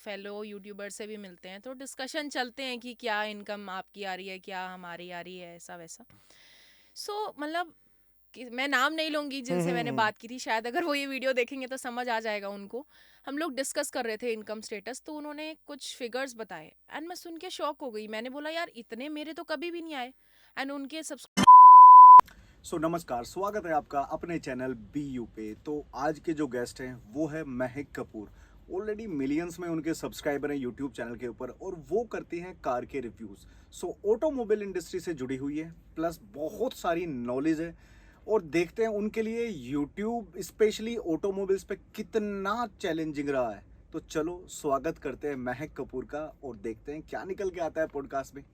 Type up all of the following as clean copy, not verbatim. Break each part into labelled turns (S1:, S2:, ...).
S1: Fellow YouTuber से भी मिलते हैं, तो डिस्कशन चलते हैं कि क्या इनकम आपकी आ रही है, क्या हमारी आ रही है, ऐसा वैसा। मतलब मैं नाम नहीं लूंगी जिनसे मैंने
S2: हम्म।
S1: बात की थी, शायद अगर वो ये वीडियो देखेंगे तो समझ आ जाएगा उनको। हम लोग डिस्कस कर रहे थे इनकम स्टेटस, तो उन्होंने कुछ फिगर्स बताए एंड मैं सुन के शॉक हो गई। मैंने बोला यार इतने मेरे तो कभी भी नहीं आए। एंड उनके
S2: नमस्कार, स्वागत है आपका अपने चैनल बी यू पे। तो आज के जो गेस्ट हैं वो है महक कपूर। ऑलरेडी मिलियंस में उनके सब्सक्राइबर हैं यूट्यूब चैनल के ऊपर, और वो करती हैं कार के रिव्यूज़। ऑटोमोबाइल इंडस्ट्री से जुड़ी हुई है, प्लस बहुत सारी नॉलेज है। और देखते हैं उनके लिए यूट्यूब स्पेशली ऑटोमोबाइल्स पे कितना चैलेंजिंग रहा है। तो चलो स्वागत करते हैं महक कपूर का, और देखते हैं क्या निकल के आता है पॉडकास्ट में।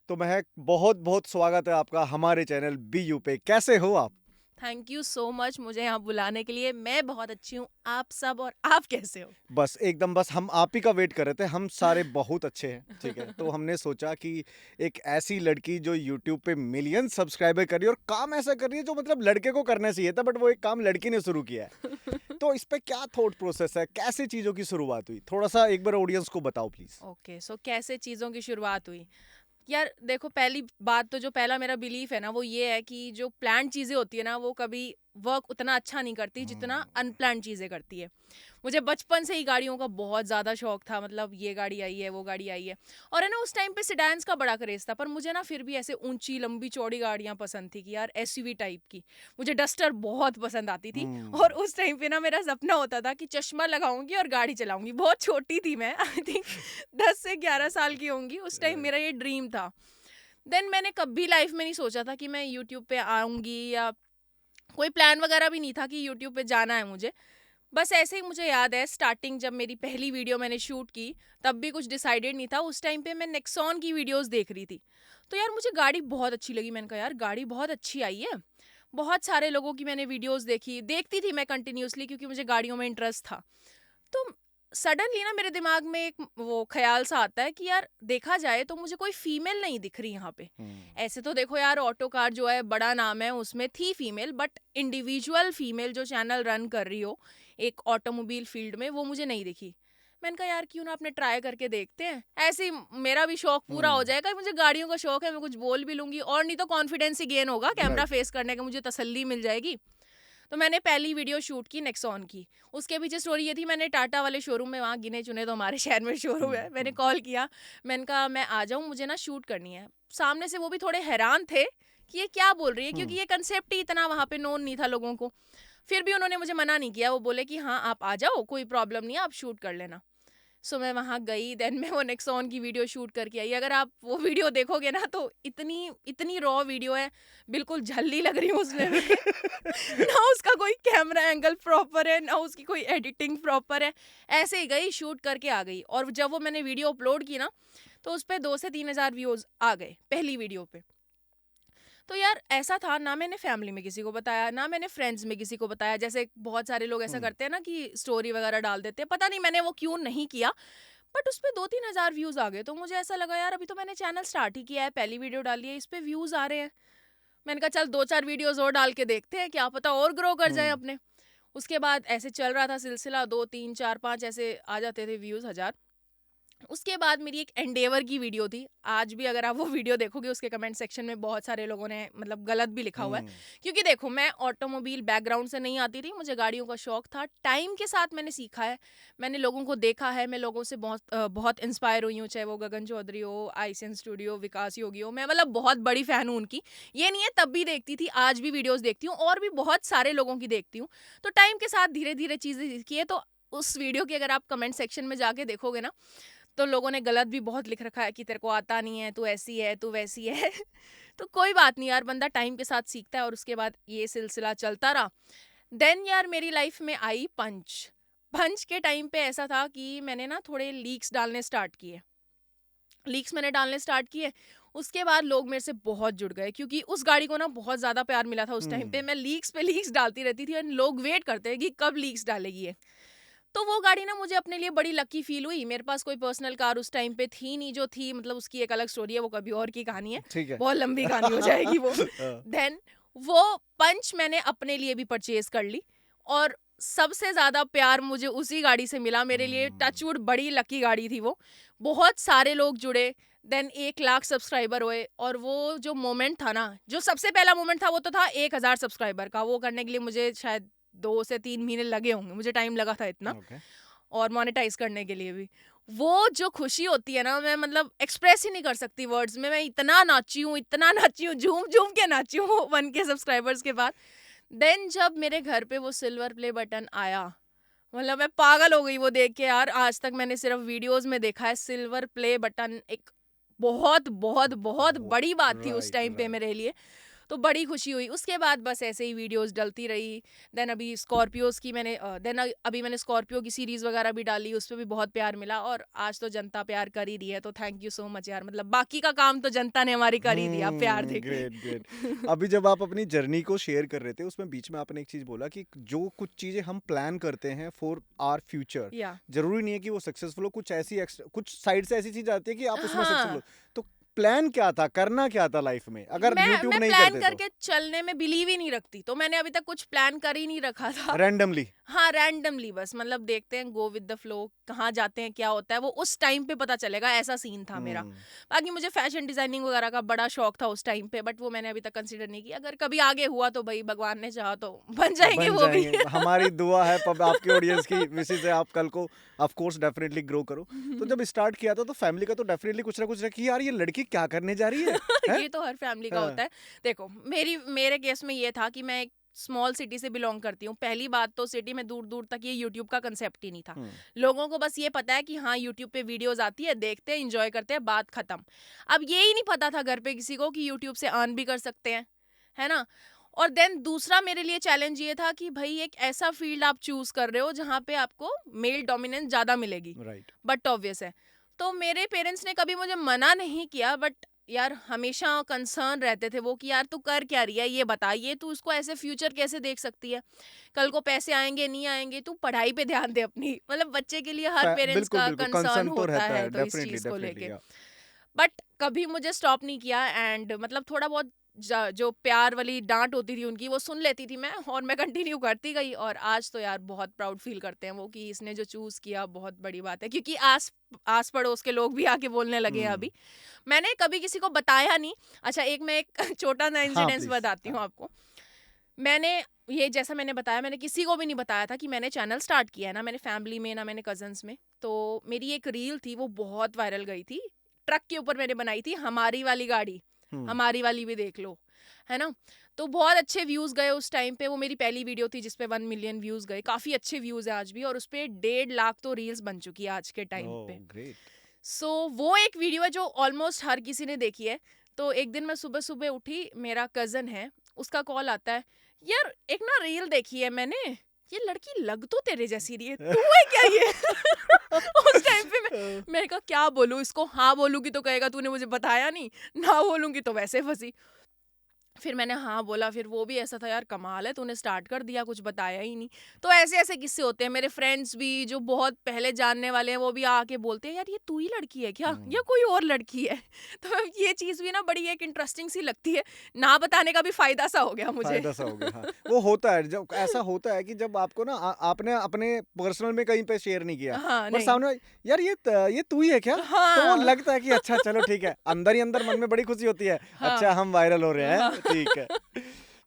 S2: तो महक, बहुत बहुत स्वागत है आपका हमारे चैनल बी यू पे। कैसे हो आप?
S1: थैंक यू सो मच मुझे यहाँ बुलाने के लिए। मैं बहुत अच्छी हूँ, आप सब, और आप कैसे हो?
S2: बस एकदम, बस हम आप ही का वेट कर रहे थे। हम सारे बहुत अच्छे हैं, ठीक है। तो हमने सोचा कि एक ऐसी लड़की जो यूट्यूब पे मिलियन सब्सक्राइबर कर रही है और काम ऐसा कर रही है जो मतलब लड़के को करना चाहिए था, बट वो एक काम लड़की ने शुरू किया है। तो इस पे क्या थॉट प्रोसेस है, कैसे चीजों की शुरुआत हुई, थोड़ा सा एक बार ऑडियंस को बताओ प्लीज।
S1: ओके, सो कैसे चीज़ों की शुरुआत हुई? यार देखो, पहली बात तो जो पहला मेरा बिलीफ है ना, वो ये है कि जो प्लान चीज़ें होती है ना, वो कभी वर्क उतना अच्छा नहीं करती जितना अनप्लान चीज़ें करती है। मुझे बचपन से ही गाड़ियों का बहुत ज़्यादा शौक था, मतलब ये गाड़ी आई है, वो गाड़ी आई है। और है ना, उस टाइम पे सिडान्स का बड़ा क्रेज़ था, पर मुझे ना फिर भी ऐसे ऊंची लंबी चौड़ी गाड़ियाँ पसंद थी कि यार एसयूवी टाइप की। मुझे डस्टर बहुत पसंद आती थी। और उस टाइम पे ना मेरा सपना होता था कि चश्मा लगाऊंगी और गाड़ी चलाऊंगी। बहुत छोटी थी मैं, आई थिंक 10 से 11 साल की होंगी। उस टाइम मेरा ये ड्रीम था। देन मैंने कभी लाइफ में नहीं सोचा था कि मैं यूट्यूब पे आऊँगी, या कोई प्लान वगैरह भी नहीं था कि यूट्यूब पे जाना है मुझे। बस ऐसे ही मुझे याद है, स्टार्टिंग जब मेरी पहली वीडियो मैंने शूट की, तब भी कुछ डिसाइडेड नहीं था। उस टाइम पे मैं नेक्सॉन की वीडियोस देख रही थी। तो यार मुझे गाड़ी बहुत अच्छी लगी। मैंने कहा यार गाड़ी बहुत अच्छी आई है। बहुत सारे लोगों की मैंने वीडियोस देखती थी मैं कंटिन्यूअसली, क्योंकि मुझे गाड़ियों में इंटरेस्ट था। तो सडनली ना मेरे दिमाग में एक वो ख्याल सा आता है कि यार देखा जाए तो मुझे कोई फीमेल नहीं दिख रही यहाँ पे। ऐसे तो देखो यार, ऑटो कार जो है बड़ा नाम है, उसमें थी फीमेल, बट इंडिविजुअल फीमेल जो चैनल रन कर रही हो एक ऑटोमोबाइल फील्ड में, वो मुझे नहीं दिखी। मैंने कहा यार क्यों ना अपने ट्राई करके देखते हैं, ऐसे ही मेरा भी शौक पूरा हो जाएगा। मुझे गाड़ियों का शौक है, मैं कुछ बोल भी लूंगी, और नहीं तो कॉन्फिडेंस ही गेन होगा कैमरा
S2: राइट।
S1: फेस करने का, मुझे तसल्ली मिल जाएगी। तो मैंने पहली वीडियो शूट की नेक्सॉन की। उसके पीछे स्टोरी ये थी, मैंने टाटा वाले शोरूम में, वहाँ गिने चुने तो हमारे शहर में शोरूम है, मैंने कॉल किया। मैंने कहा मैं आ जाऊँ, मुझे ना शूट करनी है। सामने से वो भी थोड़े हैरान थे कि ये क्या बोल रही है, क्योंकि ये कंसेप्ट ही इतना वहाँ पे नोन नहीं था लोगों को। फिर भी उन्होंने मुझे मना नहीं किया, वो बोले कि हाँ आप आ जाओ, कोई प्रॉब्लम नहीं है, आप शूट कर लेना। सो मैं वहाँ गई, देन मैं वो नेक्सॉन की वीडियो शूट करके आई। अगर आप वो वीडियो देखोगे ना, तो इतनी इतनी रॉ वीडियो है, बिल्कुल झल्ली लग रही हूँ उसमें मैं। ना उसका कोई कैमरा एंगल प्रॉपर है, ना उसकी कोई एडिटिंग प्रॉपर है। ऐसे ही गई, शूट करके आ गई। और जब वो मैंने वीडियो अपलोड की ना, तो उस पर 2 से 3 हज़ार व्यूज आ गए पहली वीडियो पे। तो यार ऐसा था ना, मैंने फैमिली में किसी को बताया, ना मैंने फ्रेंड्स में किसी को बताया। जैसे बहुत सारे लोग ऐसा करते हैं ना कि स्टोरी वगैरह डाल देते हैं, पता नहीं मैंने वो क्यों नहीं किया। बट उस पर 2-3 हज़ार व्यूज आ गए, तो मुझे ऐसा लगा यार अभी तो मैंने चैनल स्टार्ट ही किया है, पहली वीडियो डाली है, इस पे व्यूज आ रहे हैं। मैंने कहा चल 2-4 वीडियोस और डाल के देखते हैं, क्या पता और ग्रो कर जाए अपने। उसके बाद ऐसे चल रहा था सिलसिला, 2-3-4-5 ऐसे आ जाते थे व्यूज, 1,000। उसके बाद मेरी एक एंडेवर की वीडियो थी। आज भी अगर आप वो वीडियो देखोगे, उसके कमेंट सेक्शन में बहुत सारे लोगों ने मतलब गलत भी लिखा हुआ है। क्योंकि देखो, मैं ऑटोमोबाइल बैकग्राउंड से नहीं आती थी, मुझे गाड़ियों का शौक था। टाइम के साथ मैंने सीखा है, मैंने लोगों को देखा है, मैं लोगों से बहुत इंस्पायर हुई हूँ। चाहे वो गगन चौधरी हो, आइसन स्टूडियो, विकास योगी हो, मैं मतलब बहुत बड़ी फ़ैन हूँ उनकी। ये नहीं है, तब भी देखती थी, आज भी वीडियोज़ देखती हूँ, और भी बहुत सारे लोगों की देखती हूँ। तो टाइम के साथ धीरे धीरे चीज़ें सीखी है। तो उस वीडियो की अगर आप कमेंट सेक्शन में जाके देखोगे ना, तो लोगों ने गलत भी बहुत लिख रखा है कि तेरे को आता नहीं है, तू ऐसी है, तू वैसी है। तो कोई बात नहीं यार, बंदा टाइम के साथ सीखता है, और उसके बाद ये सिलसिला चलता रहा। देन यार मेरी लाइफ में आई पंच। पंच के टाइम पे ऐसा था कि मैंने ना थोड़े लीक्स डालने स्टार्ट किए। लीक्स मैंने डालने स्टार्ट किए, उसके बाद लोग मेरे से बहुत जुड़ गए, क्योंकि उस गाड़ी को ना बहुत ज़्यादा प्यार मिला था उस टाइम पे। मैं लीक्स पे लीक्स डालती रहती थी, और लोग वेट करते हैं कि कब लीक्स डालेगी ये। तो वो गाड़ी ना मुझे अपने लिए बड़ी लकी फील हुई। मेरे पास कोई पर्सनल कार उस टाइम पे थी नहीं, जो थी मतलब उसकी एक अलग स्टोरी है, वो कभी और की कहानी है,
S2: ठीक है।
S1: बहुत लंबी कहानी हो जाएगी वो। देन वो पंच मैंने अपने लिए भी परचेज कर ली। और सबसे ज़्यादा प्यार मुझे उसी गाड़ी से मिला। मेरे लिए टचवुड बड़ी लकी गाड़ी थी वो। बहुत सारे लोग जुड़े, देन 1 लाख सब्सक्राइबर हुए, और वो जो मोमेंट था ना, जो सबसे पहला मोमेंट था वो तो था 1000 सब्सक्राइबर का। वो करने के लिए मुझे शायद 2 से 3 महीने लगे होंगे, मुझे टाइम लगा था इतना,
S2: ओके।
S1: और मोनेटाइज करने के लिए भी। वो जो खुशी होती है ना, मैं मतलब एक्सप्रेस ही नहीं कर सकती वर्ड्स में। मैं इतना नाची हूँ, इतना नाची हूँ, झूम झूम के नाची हूँ 1K सब्सक्राइबर्स के बाद। देन जब मेरे घर पे वो सिल्वर प्ले बटन आया, मतलब मैं पागल हो गई वो देख के यार। आज तक मैंने सिर्फ वीडियोस में देखा है सिल्वर प्ले बटन। एक बहुत बहुत बहुत
S2: ओह,
S1: बड़ी बात थी उस
S2: राइट,
S1: टाइम पे
S2: राइट।
S1: मेरे लिए। तो बड़ी खुशी हुई। उसके बाद बस ऐसे ही वीडियोस डलती रही। देन अभी स्कॉर्पियोज की मैंने अभी मैंने स्कॉर्पियो की सीरीज वगैरह भी डाली, उस पर भी बहुत प्यार मिला, और आज तो जनता प्यार कर ही रही है। तो थैंक यू सो मच यार, मतलब बाकी का काम तो जनता ने हमारी कर ही दिया प्यार दे के।
S2: Great, great. अभी जब आप अपनी जर्नी को शेयर कर रहे थे, उसमें बीच में आपने एक चीज़ बोला कि जो कुछ चीज़ें हम प्लान करते हैं फॉर आवर फ्यूचर,
S1: या
S2: ज़रूरी नहीं है कि वो सक्सेसफुल हो। कुछ साइड से ऐसी चीज़ आती है कि आप उसमें सक्सेसफुल हो।
S1: हाँ,
S2: तो प्लान क्या था? करना क्या था लाइफ में? अगर यूट्यूब
S1: मैं
S2: नहीं
S1: प्लान
S2: करते तो?
S1: करके चलने में बिलीव ही नहीं रखती, तो मैंने अभी तक कुछ प्लान कर ही नहीं रखा था।
S2: रैंडमली?
S1: हाँ, रैंडमली बस, मतलब देखते हैं, गो विद द फ्लो, कहाँ जाते हैं, क्या होता है, वो उस टाइम पे पता चलेगा, ऐसा सीन था मेरा।
S2: हुँ।
S1: बाकी मुझे फैशन डिजाइनिंग वगैरह का बड़ा शौक था उस टाइम पे, बट वो मैंने अभी तक कंसिडर नहीं किया। अगर कभी आगे हुआ तो भाई भगवान ने चाहा तो बन जाएंगे
S2: बन
S1: वो भी।
S2: जाएँगे। हमारी दुआ है, पब आपके ऑडियंस की विशेज़ है, आप कल को ऑफ कोर्स डेफिनिटली ग्रो करो। तो जब स्टार्ट किया था तो फैमिली का तो डेफिनिटली कुछ ना कुछ रहा कि यार ये लड़की क्या करने जा रही है? हैं?
S1: ये तो हर फैमिली का
S2: हाँ।
S1: होता है। देखो, मेरे केस में ये था कि मैं एक स्मॉल सिटी से बिलोंग करती हूँ। पहली बात तो सिटी में दूर दूर तक ये यूट्यूब का कंसेप्ट ही नहीं था।
S2: हुँ।
S1: लोगों को बस ये पता है कि हाँ, यूट्यूब पे वीडियोस आती है, देखते हैं, एंजॉय करते हैं, बात खत्म। अब ये ही नहीं पता था घर पे किसी को कि यूट्यूब से अर्न भी कर सकते हैं, है ना। और देन दूसरा मेरे लिए चैलेंज ये था कि भाई एक ऐसा फील्ड आप चूज कर रहे हो जहाँ पे आपको मेल डोमिनेंस ज्यादा मिलेगी,
S2: राइट।
S1: बट ऑब्वियस है। तो मेरे पेरेंट्स ने कभी मुझे मना नहीं किया, बट यार हमेशा कंसर्न रहते थे वो कि यार तू कर क्या रही है, ये बता, ये तू इसको ऐसे फ्यूचर कैसे देख सकती है, कल को पैसे आएंगे नहीं आएंगे, तू पढ़ाई पे ध्यान दे अपनी। मतलब बच्चे के लिए हर पेरेंट्स
S2: बिल्कुल,
S1: का
S2: बिल्कुल
S1: कंसर्न
S2: कंसर्न तो
S1: होता
S2: रहता
S1: है,
S2: है,
S1: तो इस
S2: डेफिनिटली,
S1: चीज को
S2: डेफिनिटली
S1: लेके।
S2: या
S1: बट कभी मुझे स्टॉप नहीं किया, एंड मतलब थोड़ा बहुत जो प्यार वाली डांट होती थी उनकी, वो सुन लेती थी मैं, और मैं कंटिन्यू करती गई। और आज तो यार बहुत प्राउड फील करते हैं वो कि इसने जो चूज किया बहुत बड़ी बात है, क्योंकि आस आस पड़ोस के लोग भी आके बोलने लगे हैं
S2: हुँ।
S1: अभी। मैंने कभी किसी को बताया नहीं। अच्छा, एक मैं एक छोटा सा
S2: हाँ,
S1: इंसिडेंस
S2: प्लीज़।
S1: बताती हूँ
S2: हाँ।
S1: आपको। मैंने ये जैसा मैंने बताया, मैंने किसी को भी नहीं बताया था कि मैंने चैनल स्टार्ट किया है, ना मैंने फैमिली में, ना मैंने कजन्स में। तो मेरी एक रील थी, वो बहुत वायरल गई थी। ट्रक के ऊपर मैंने बनाई थी हमारी वाली गाड़ी,
S2: हुँ।
S1: हमारी वाली भी देख लो, है ना। तो बहुत अच्छे व्यूज गए उस टाइम पे। वो मेरी पहली वीडियो थी जिसपे 1 मिलियन व्यूज गए, काफी अच्छे व्यूज है आज भी, और उस पे 1.5 लाख तो रील्स बन चुकी है आज के टाइम पे।
S2: ओह, ग्रेट।
S1: सो वो एक वीडियो है जो ऑलमोस्ट हर किसी ने देखी है। तो एक दिन मैं सुबह सुबह उठी, मेरा कजन है, उसका कॉल आता है, यार एक ना रील देखी है मैंने, ये लड़की लग तो तेरे जैसी रही है, तू है क्या ये? उस टाइम पे मैंने कहा क्या बोलूं इसको, हाँ बोलूंगी तो कहेगा तूने मुझे बताया नहीं, ना बोलूंगी तो वैसे फंसी। फिर मैंने हाँ बोला, फिर वो भी ऐसा था, यार कमाल है, तूने स्टार्ट कर दिया, कुछ बताया ही नहीं। तो ऐसे ऐसे किस्से होते हैं। मेरे फ्रेंड्स भी जो बहुत पहले जानने वाले हैं वो भी आके बोलते हैं, यार ये तू ही लड़की है क्या, या
S2: हुँ।
S1: कोई और लड़की है? तो ये चीज़ भी ना बड़ी एक इंटरेस्टिंग सी लगती है। ना बताने का भी फायदा सा हो गया मुझे।
S2: फ़ायदा सा हो गया, हाँ। वो होता है, जब ऐसा होता है कि जब आपको ना आपने अपने पर्सनल में कहीं पे शेयर नहीं किया,
S1: हाँ,
S2: बट
S1: नहीं।
S2: सामने वाला, यार ये तू ही है क्या? तो वो
S1: हाँ।
S2: लगता है कि अच्छा चलो ठीक है, अंदर ही अंदर मन में बड़ी खुशी होती है, अच्छा
S1: हाँ।
S2: हम वायरल हो रहे
S1: हाँ।
S2: हैं, ठीक है।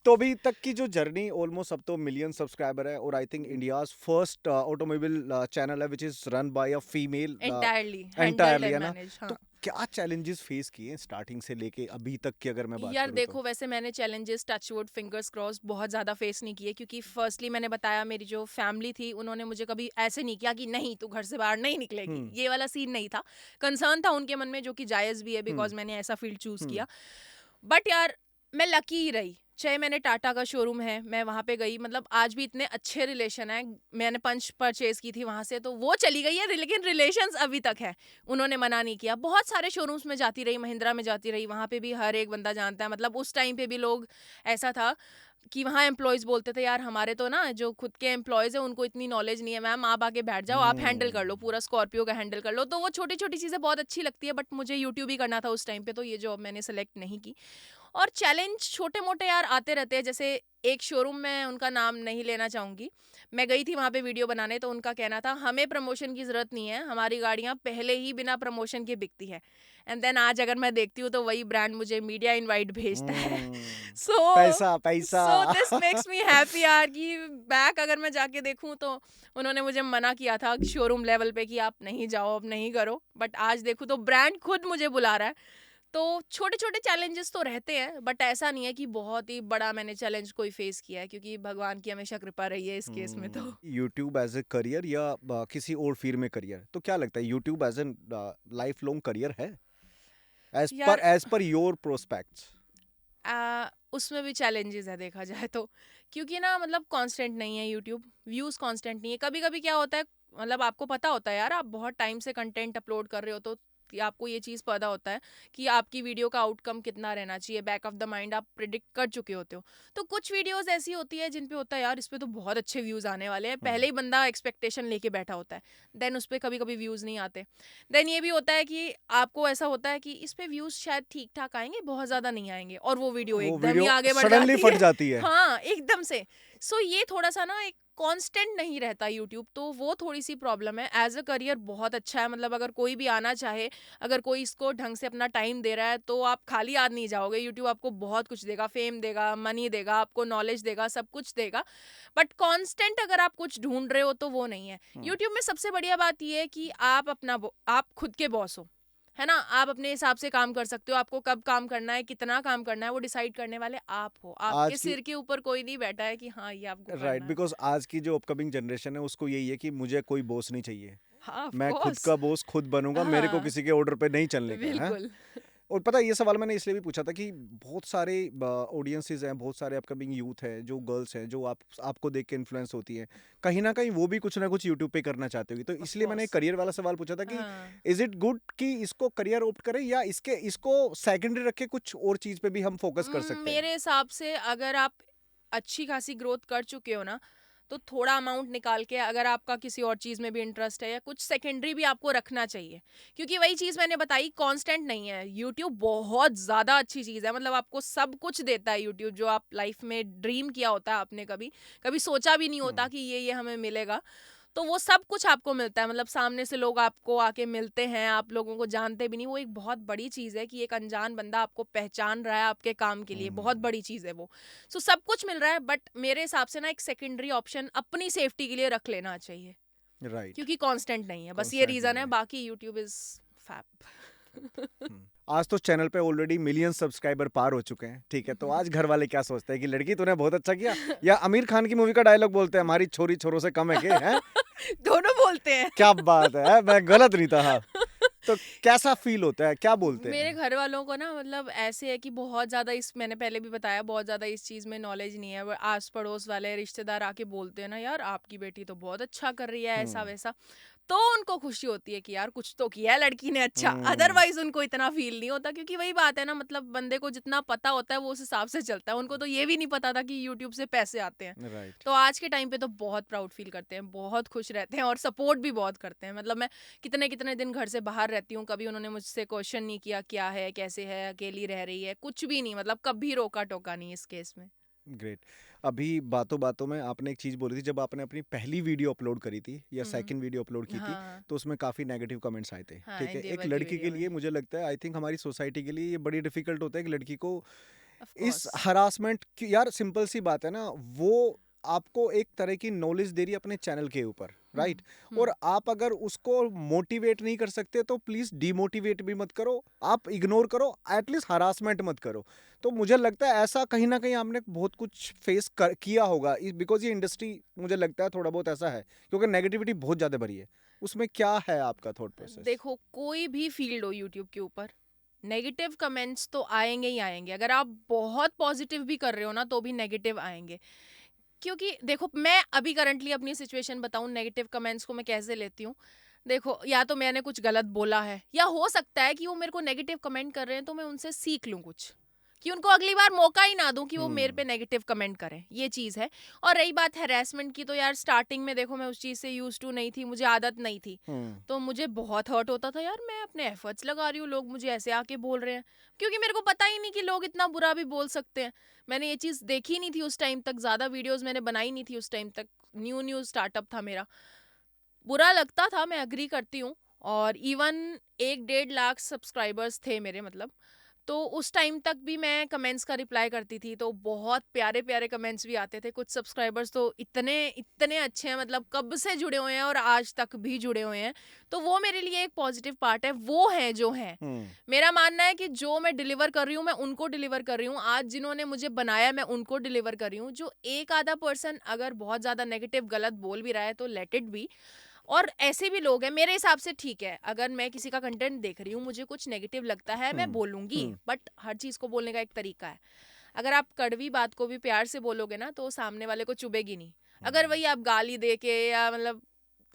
S2: तो अभी तक की जो जर्नी ऑलमोस्ट, अब तो मिलियन सब्सक्राइबर है, और I think India's first automobile channel है which is run by a female
S1: entirely handled
S2: entirely, है
S1: एंड
S2: ना?
S1: मैनेज।
S2: तो
S1: हाँ
S2: क्या चैलेंजेस फेस किए स्टार्टिंग से लेके अभी तक की, अगर मैं बात
S1: यार
S2: करूँ तो?
S1: देखो, वैसे मैंने चैलेंजेस, टचवुड, फिंगर्स क्रॉस, बहुत ज़्यादा फेस नहीं किए, क्योंकि फर्स्टली मैंने बताया मेरी जो फैमिली थी उन्होंने मुझे कभी ऐसे नहीं किया कि नहीं तू घर से बाहर नहीं निकलेगी,
S2: हुँ,
S1: ये वाला सीन नहीं था। कंसर्न था उनके मन में, जो कि जायज़ भी है,
S2: हुँ,
S1: बिकॉज मैंने ऐसा फील्ड चूज़
S2: हुँ।
S1: किया। बट यार मैं लकी ही रही। चाहे मैंने टाटा का शोरूम है, मैं वहाँ पे गई, मतलब आज भी इतने अच्छे रिलेशन हैं। मैंने पंच परचेज की थी वहाँ से, तो वो चली गई है, लेकिन रिलेशंस अभी तक है। उन्होंने मना नहीं किया। बहुत सारे शोरूम्स में जाती रही, महिंद्रा में जाती रही, वहाँ पे भी हर एक बंदा जानता है। मतलब उस टाइम पे भी लोग, ऐसा था कि वहाँ एम्प्लॉयज़ बोलते थे, यार हमारे तो ना जो खुद के एम्प्लॉयज़ हैं उनको इतनी नॉलेज नहीं है मैम, आप आके बैठ जाओ, आप हैंडल कर लो,
S2: हुँ।
S1: पूरा स्कॉर्पियो का हैंडल कर लो। तो वो छोटी छोटी चीज़ें बहुत अच्छी लगती है, बट मुझे यूट्यूब ही करना था उस टाइम पे, तो ये जॉब मैंने सेलेक्ट नहीं की। और चैलेंज छोटे मोटे यार आते रहते हैं। जैसे एक शोरूम में, उनका नाम नहीं लेना चाहूँगी, मैं गई थी वहाँ पे वीडियो बनाने, तो उनका कहना था हमें प्रमोशन की ज़रूरत नहीं है, हमारी गाड़ियाँ पहले ही बिना प्रमोशन के बिकती है। एंड देन आज अगर मैं देखती हूँ तो वही ब्रांड मुझे मीडिया इनवाइट भेजता है।
S2: हम्म,
S1: सो
S2: पैसा पैसा।
S1: So this makes me happy यार कि बैक अगर मैं जाके देखूँ तो उन्होंने मुझे मना किया था शोरूम लेवल पे कि आप नहीं जाओ, अब नहीं करो, बट आज देखूँ तो ब्रांड खुद मुझे बुला रहा है। तो छोटे छोटे चैलेंजेस तो रहते हैं, बट ऐसा नहीं है कि बहुत ही बड़ा मैंने चैलेंज कोई फेस किया है, क्योंकि भगवान की हमेशा कृपा रही है इस केस में तो।
S2: यूट्यूब एज ए करियर या किसी और फील्ड में करियर, तो क्या लगता है YouTube as an life long career है
S1: यार
S2: एज पर योर प्रोस्पेक्ट्स?
S1: उसमें भी चैलेंजेस है देखा जाए तो, क्योंकि ना मतलब कांस्टेंट नहीं है यूट्यूब, व्यूज कांस्टेंट नहीं है। कभी कभी क्या होता है, मतलब आपको पता होता है यार, आप बहुत टाइम से कंटेंट अपलोड कर रहे हो तो कि आपको ये चीज़ पता होता है कि आपकी वीडियो का आउटकम कितना रहना चाहिए, बैक ऑफ द माइंड आप प्रिडिक्ट कर चुके होते हो। तो कुछ वीडियोस ऐसी होती है जिन पे होता है यार इस पे तो बहुत अच्छे व्यूज़ आने वाले हैं, पहले ही बंदा एक्सपेक्टेशन लेके बैठा होता है, देन उस पर कभी कभी व्यूज़ नहीं आते। देन ये भी होता है कि आपको ऐसा होता है कि इस पे व्यूज शायद ठीक ठाक आएंगे, बहुत ज्यादा नहीं आएंगे, और वो वीडियो
S2: वो
S1: एकदम ही
S2: वीडियो
S1: आगे बढ़
S2: सडनली
S1: जाती
S2: फट
S1: है।
S2: जाती है।
S1: हाँ, एकदम से। सो ये थोड़ा सा ना एक कांस्टेंट नहीं रहता यूट्यूब, तो वो थोड़ी सी प्रॉब्लम है। एज अ करियर बहुत अच्छा है, मतलब अगर कोई भी आना चाहे, अगर कोई इसको ढंग से अपना टाइम दे रहा है तो आप खाली हाथ नहीं जाओगे। यूट्यूब आपको बहुत कुछ देगा, फेम देगा, मनी देगा, आपको नॉलेज देगा, सब कुछ देगा। बट कांस्टेंट अगर आप कुछ ढूंढ रहे हो तो वो नहीं है।
S2: हम्म,
S1: यूट्यूब में सबसे बढ़िया बात ये है कि आप आप खुद के बॉस हो, है ना। आप अपने हिसाब से काम कर सकते हो, आपको कब काम करना है, कितना काम करना है, वो डिसाइड करने वाले आप हो। आपके
S2: आज की
S1: सिर के ऊपर कोई नहीं बैठा है कि हाँ ये आपको
S2: राइट,
S1: करना है।
S2: बिकॉज आज की जो अपकमिंग जनरेशन है उसको यही है कि मुझे कोई बॉस नहीं चाहिए,
S1: हाँ, ऑफ
S2: मैं खुद
S1: कोर्स।
S2: का बॉस खुद बनूंगा, मेरे को
S1: हाँ,
S2: किसी के ऑर्डर पे नहीं चलने का है।
S1: बिल्कुल।
S2: और पता है ये सवाल मैंने इसलिए भी पूछा था कि बहुत सारे ऑडियंसेस हैं, बहुत सारे अपकमिंग यूथ हैं, जो गर्ल्स हैं, जो आपको देख के इन्फ्लुएंस होती हैं, कहीं ना कहीं वो भी कुछ ना कुछ यूट्यूब पे करना चाहते होगी। तो
S1: ऑफ
S2: इसलिए मैंने एक
S1: कोर्स।
S2: करियर वाला सवाल पूछा था कि
S1: हाँ।
S2: इज इट गुड कि इसको करियर ऑप्ट करें या इसको सेकेंडरी रख के कुछ और चीज पे भी हम फोकस कर सकते हैं?
S1: मेरे हिसाब से अगर आप अच्छी खासी ग्रोथ कर चुके हो ना, तो थोड़ा अमाउंट निकाल के, अगर आपका किसी और चीज़ में भी इंटरेस्ट है, या कुछ सेकेंडरी भी आपको रखना चाहिए। क्योंकि वही चीज़ मैंने बताई, कांस्टेंट नहीं है यूट्यूब। बहुत ज़्यादा अच्छी चीज़ है, मतलब आपको सब कुछ देता है यूट्यूब, जो आप लाइफ में ड्रीम किया होता है आपने, कभी कभी सोचा भी नहीं होता
S2: हम्म,
S1: कि ये हमें मिलेगा। तो वो सब कुछ आपको मिलता है, मतलब सामने से लोग आपको आके मिलते हैं, आप लोगों को जानते भी नहीं, वो एक बहुत बड़ी चीज़ है कि एक अनजान बंदा आपको पहचान रहा है आपके काम के लिए, बहुत
S2: हम्म,
S1: बड़ी चीज़ है वो। सो सब कुछ मिल रहा है, बट मेरे हिसाब से ना एक सेकेंडरी ऑप्शन अपनी सेफ्टी के लिए रख लेना चाहिए,
S2: राइट,
S1: क्योंकि कांस्टेंट नहीं है, बस ये
S2: कांस्टेंट
S1: रीज़न
S2: नहीं
S1: है,
S2: है।
S1: बाकी यूट्यूब इज़ फैब।
S2: आज तो चैनल पे ऑलरेडी मिलियन सब्सक्राइबर पार हो चुके हैं, ठीक है, तो आज घर वाले क्या सोचते हैं कि लड़की तूने बहुत अच्छा किया, या आमिर खान की मूवी का डायलॉग बोलते हैं हमारी छोरी छोरों से कम है के हैं?
S1: दोनों बोलते हैं।
S2: क्या बात है, मैं गलत नहीं था। हाँ, तो कैसा फील होता है, क्या बोलते
S1: मेरे
S2: हैं?
S1: घर वालों को ना, मतलब ऐसे है कि बहुत ज़्यादा इस, मैंने पहले भी बताया, बहुत ज़्यादा इस चीज़ में नॉलेज नहीं है। वो आस पड़ोस वाले रिश्तेदार आके बोलते हैं ना, यार आपकी बेटी तो बहुत अच्छा कर रही है, ऐसा
S2: हम्म,
S1: वैसा। तो उनको खुशी होती है कि यार कुछ तो किया है लड़की ने अच्छा।
S2: हम्म,
S1: अदरवाइज उनको इतना फील नहीं होता, क्योंकि वही बात है ना, मतलब बंदे को जितना पता होता है वो उस हिसाब से चलता है। उनको तो ये भी नहीं पता था कि यूट्यूब से पैसे आते हैं।
S2: राइट।
S1: तो आज के टाइम पे तो बहुत प्राउड फील करते हैं, बहुत खुश रहते हैं, और सपोर्ट भी बहुत करते हैं। मतलब मैं कितने कितने दिन घर से बाहर रहती हूँ, कभी उन्होंने मुझसे क्वेश्चन नहीं किया क्या है, कैसे है, अकेली रह रही है, कुछ भी नहीं, मतलब कभी रोका टोका नहीं इस केस में।
S2: ग्रेट। अभी बातों बातों में आपने एक चीज बोली थी, जब आपने अपनी पहली वीडियो अपलोड करी थी या सेकंड वीडियो अपलोड की थी,
S1: हाँ।
S2: तो उसमें काफी नेगेटिव कमेंट्स आए थे,
S1: हाँ,
S2: ठीक है। एक
S1: एंडेवर की
S2: लड़की के
S1: वीडियो में।
S2: लिए मुझे लगता है, आई थिंक हमारी सोसाइटी के लिए ये बड़ी डिफिकल्ट होता है कि लड़की को
S1: ऑफ
S2: इस
S1: कोर्स।
S2: हरासमेंट की, यार सिंपल सी बात है ना, वो आपको एक तरह की नॉलेज दे रही है अपने चैनल के ऊपर, राइट। और आप अगर उसको मोटिवेट नहीं कर सकते तो प्लीज डिमोटिवेट भी मत करो, आप इग्नोर करो, एटलीस्ट हरासमेंट मत करो। तो मुझे लगता है ऐसा कहीं ना कहीं आपने बहुत कुछ किया होगा, बिकॉज ये इंडस्ट्री मुझे लगता है थोड़ा बहुत ऐसा है, क्योंकि नेगेटिविटी बहुत ज्यादा भरी है। उसमें क्या है आपका थॉट प्रोसेस?
S1: देखो, कोई भी फील्ड हो यूट्यूब के ऊपर, नेगेटिव कमेंट्स तो आएंगे ही आएंगे। अगर आप बहुत पॉजिटिव भी कर रहे हो ना, तो भी नेगेटिव आएंगे। क्योंकि देखो, मैं अभी करंटली अपनी सिचुएशन बताऊं, नेगेटिव कमेंट्स को मैं कैसे लेती हूँ। देखो, या तो मैंने कुछ गलत बोला है, या हो सकता है कि वो मेरे को नेगेटिव कमेंट कर रहे हैं तो मैं उनसे सीख लूँ कुछ, कि उनको अगली बार मौका ही ना दूं कि वो मेरे पे
S2: हम्म।
S1: नेगेटिव कमेंट करें, ये चीज़ है। और रही बात हैरेसमेंट की, तो यार स्टार्टिंग में देखो मैं उस चीज़ से यूज टू नहीं थी, मुझे आदत नहीं थी,
S2: हम्म।
S1: तो मुझे बहुत हर्ट होता था यार, मैं अपने एफर्ट्स लगा रही हूँ, लोग मुझे ऐसे आके बोल रहे हैं, क्योंकि मेरे को पता ही नहीं कि लोग इतना बुरा भी बोल सकते हैं। मैंने ये चीज़ देखी नहीं थी उस टाइम तक, ज़्यादा वीडियोस मैंने बनाई नहीं थी उस टाइम तक, न्यू न्यू स्टार्टअप था मेरा। बुरा लगता था, मैं अग्री करती हूँ। और इवन 1-1.5 लाख सब्सक्राइबर्स थे मेरे, मतलब तो उस टाइम तक भी मैं कमेंट्स का रिप्लाई करती थी, तो बहुत प्यारे प्यारे कमेंट्स भी आते थे। कुछ सब्सक्राइबर्स तो इतने इतने अच्छे हैं, मतलब कब से जुड़े हुए हैं और आज तक भी जुड़े हुए हैं, तो वो मेरे लिए एक पॉजिटिव पार्ट है। वो है जो है,
S2: हम्म।
S1: मेरा मानना है कि जो मैं डिलीवर कर रही हूँ मैं उनको डिलीवर कर रही हूँ, आज जिन्होंने मुझे बनाया मैं उनको डिलीवर कर रही हूँ। जो एक आधा पर्सन अगर बहुत ज़्यादा नेगेटिव गलत बोल भी रहा है तो लेट इट बी। और ऐसे भी लोग हैं मेरे हिसाब से, ठीक है, अगर मैं किसी का कंटेंट देख रही हूँ, मुझे कुछ नेगेटिव लगता है, मैं
S2: हम्म।
S1: बोलूंगी,
S2: हम्म।
S1: बट हर चीज़ को बोलने का एक तरीका है। अगर आप कड़वी बात को भी प्यार से बोलोगे ना, तो सामने वाले को चुभेगी नहीं। अगर
S2: हम्म।
S1: वही आप गाली दे के या मतलब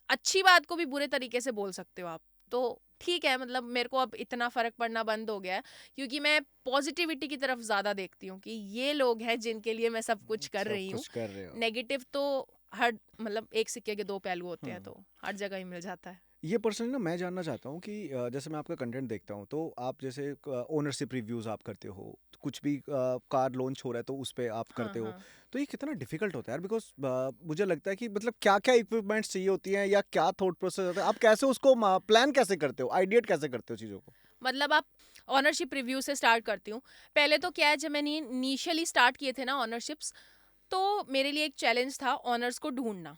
S1: अच्छी बात को भी बुरे तरीके से बोल सकते हो आप, तो ठीक है, मतलब मेरे को अब इतना फर्क पड़ना बंद हो गया है, क्योंकि मैं पॉजिटिविटी की तरफ ज्यादा देखती हूँ कि ये लोग हैं जिनके लिए मैं सब कुछ कर
S2: सब
S1: रही हूँ।
S2: कुछ कर रहे हो।
S1: नेगेटिव तो हर, मतलब एक सिक्के के दो पहलू होते हैं,
S2: हम्म।
S1: तो हर जगह ही मिल जाता है।
S2: ये पर्सनली ना मैं जानना चाहता हूँ कि जैसे मैं आपका कंटेंट देखता हूँ तो आप जैसे ओनरशिप रिव्यूज आप करते हो, कुछ भी कार लॉन्च हो रहा है तो उस पे आप
S1: हाँ
S2: करते हो,
S1: हाँ।
S2: तो ये कितना डिफिकल्ट होता है यार? बिकॉज मुझे लगता है कि मतलब क्या क्या इक्विपमेंट्स चाहिए होती हैं या क्या थॉट प्रोसेस होता है, आप कैसे उसको प्लान कैसे करते हो, आइडिएट कैसे करते हो चीज़ों को?
S1: मतलब आप ऑनरशिप रिव्यू से स्टार्ट करती हूँ। पहले तो क्या है, जब मैंने इनिशियली स्टार्ट किए थे ना ऑनरशिप्स, तो मेरे लिए एक चैलेंज था ऑनर्स को ढूंढना,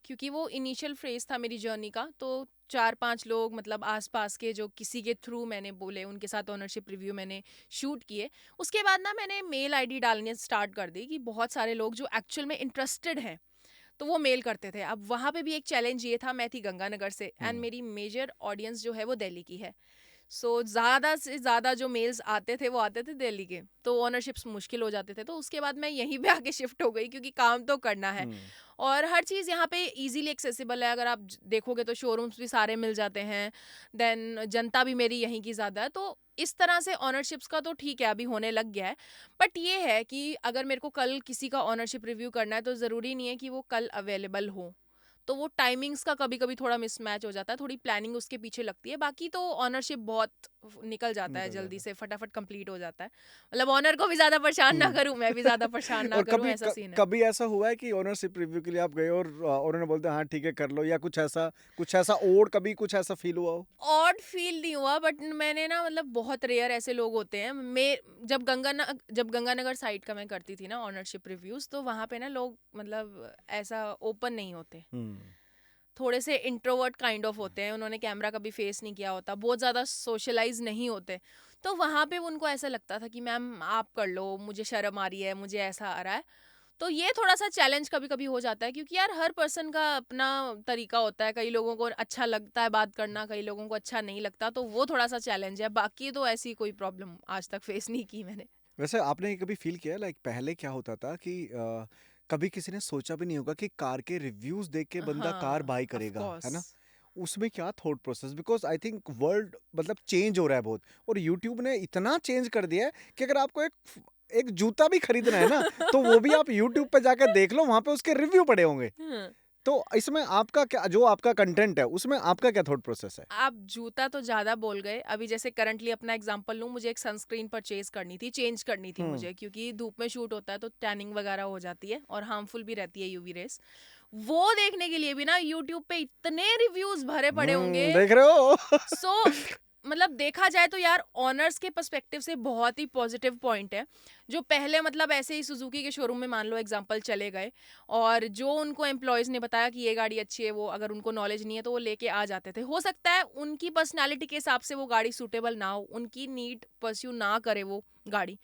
S1: क्योंकि वो इनिशियल फेज था मेरी जर्नी का। तो 4-5 लोग, मतलब आसपास के, जो किसी के थ्रू मैंने बोले, उनके साथ ओनरशिप रिव्यू मैंने शूट किए। उसके बाद ना मैंने मेल आईडी डालने स्टार्ट कर दी, कि बहुत सारे लोग जो एक्चुअल में इंटरेस्टेड हैं तो वो मेल करते थे। अब वहाँ पे भी एक चैलेंज ये था, मैं थी गंगानगर से एंड
S2: हम्म।
S1: मेरी मेजर ऑडियंस जो है वो दिल्ली की है। सो ज़्यादा से ज़्यादा जो मेल्स आते थे वो आते थे दिल्ली के, तो ओनरशिप्स मुश्किल हो जाते थे। तो उसके बाद मैं यहीं पे आके शिफ्ट हो गई, क्योंकि काम तो करना है।
S2: हम्म।
S1: और हर चीज़ यहाँ पे इजीली एक्सेसिबल है, अगर आप देखोगे तो शोरूम्स भी सारे मिल जाते हैं। देन जनता भी मेरी यहीं की ज़्यादा है, तो इस तरह से ऑनरशिप्स का तो ठीक है, अभी होने लग गया है। बट ये है कि अगर मेरे को कल किसी का ऑनरशिप रिव्यू करना है, तो ज़रूरी नहीं है कि वो कल अवेलेबल हो। तो वो टाइमिंग्स का कभी कभी थोड़ा मिसमैच हो जाता है, थोड़ी प्लानिंग उसके पीछे लगती है। बाकी तो ऑनरशिप बहुत निकल जाता है,
S2: निकल
S1: जल्दी
S2: जाता
S1: से फटाफट कंप्लीट हो जाता है। मतलब ऑनर को भी ज़्यादा परेशान ना
S2: है।
S1: करूँ, मैं भी ज़्यादा परेशान ना
S2: और
S1: करूँ, ऐसा सीन है।
S2: कभी ऐसा हुआ है कि ओनरशिप रिव्यू के लिए आप गए और उन्होंने बोलते हैं हाँ ठीक है कर लो, या कुछ ऐसा और कभी कुछ ऐसा फील हुआ हो?
S1: ऑड फील नहीं हुआ, बट मैंने ना, मतलब बहुत रेयर ऐसे लोग होते हैं। मैं जब गंगानगर साइड का मैं करती थी ना ऑनरशिप रिव्यूज, तो वहाँ पे ना लोग, मतलब ऐसा ओपन नहीं होते,
S2: हम्म।
S1: थोड़े से इंट्रोवर्ट काइंड ऑफ होते हैं, उन्होंने कैमरा कभी फेस नहीं किया होता, बहुत ज़्यादा सोशलाइज नहीं होते। तो वहाँ पे उनको ऐसा लगता था कि मैम आप कर लो, मुझे शर्म आ रही है, मुझे ऐसा आ रहा है। तो ये थोड़ा सा चैलेंज कभी कभी हो जाता है, क्योंकि यार हर पर्सन का अपना तरीका होता है, कई लोगों को अच्छा लगता है बात करना, कई लोगों को अच्छा नहीं लगता, तो वो थोड़ा सा चैलेंज है। बाकी तो ऐसी कोई प्रॉब्लम आज तक फेस नहीं की मैंने।
S2: वैसे आपने ये कभी फील किया लाइक पहले क्या होता था कि कभी किसी ने सोचा भी नहीं होगा कि कार के रिव्यूज देख के बंदा कार
S1: हाँ,
S2: बाय
S1: ऑफ
S2: करेगा, है
S1: कोर्स।
S2: ना? उसमें क्या thought process, because I think world मतलब चेंज हो रहा है बहुत, और यूट्यूब ने इतना चेंज कर दिया है कि अगर आपको एक जूता भी खरीदना है ना, तो वो भी आप यूट्यूब पे जाकर देख लो, वहां पे उसके रिव्यू पड़े होंगे। तो इसमें आपका क्या, जो आपका कंटेंट है उसमें आपका क्या थॉट प्रोसेस है?
S1: आप जूता तो ज़्यादा बोल गए। अभी जैसे करंटली अपना एग्जांपल लूँ, मुझे एक सनस्क्रीन परचेज करनी थी, चेंज करनी थी
S2: हम्म।
S1: मुझे, क्योंकि धूप में शूट होता है तो टैनिंग वगैरह हो जाती है और हार्मफुल भी रहती है यूवी रेस। वो देखने के लिए भी ना यूट्यूब पे इतने रिव्यूज भरे पड़े होंगे।
S2: देख रहे हो?
S1: सो मतलब देखा जाए तो यार ऑनर्स के पर्सपेक्टिव से बहुत ही पॉजिटिव पॉइंट है। जो पहले, मतलब ऐसे ही सुजुकी के शोरूम में मान लो एग्जांपल चले गए, और जो उनको एम्प्लॉयज़ ने बताया कि ये गाड़ी अच्छी है, वो अगर उनको नॉलेज नहीं है तो वो लेके आ जाते थे। हो सकता है उनकी पर्सनालिटी के हिसाब से वो गाड़ी सूटेबल ना हो, उनकी नीड परस्यू ना करे वो गाड़ी।